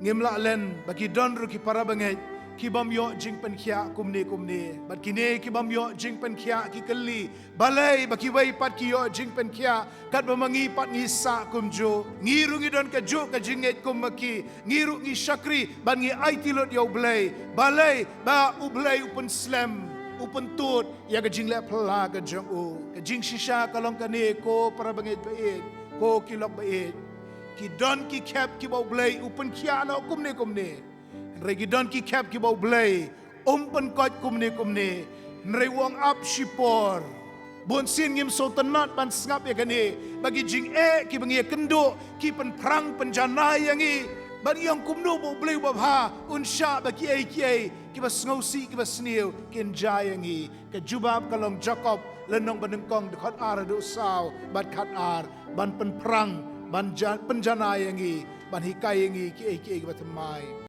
ngimla len bagi don ru ki para bangai kibam yo jing pen khia kumne bat kine kibam yo jing pen khia ki kali balai baki wai pat ki yo jing pen khia kat bamangi pat ngi sa kumjo ngiru ngi don ka jo ka jinget kumaki ngiru ngi shakri ban ngi aitilot yo blai balai ba ublai upun slam upun tut ya ka jing le phla ka jong o ka jing shisha kalong kane ko para bangai bae ko kilok bae ki don ki kep ki bau blai upun khia no kumne Regi don ki kep ki bau blai umpan kot kumne nrei wong ap shipor bon sin ngim so tenat ban ngap ya kane bagi jing ki bangi kendo ki Pynphrang Pynjanai yangi bagi yang kumno bau blai babha unsha bagi Kiei ki bas ngausi ki bas sniu ken jayangi ke jubab kalong Jacob lenong benengkong dekat ar do saw bat khat ar ban Pynphrang ban Pynjanai yangi ban Hikai yangi Kiei ki bat Thymmai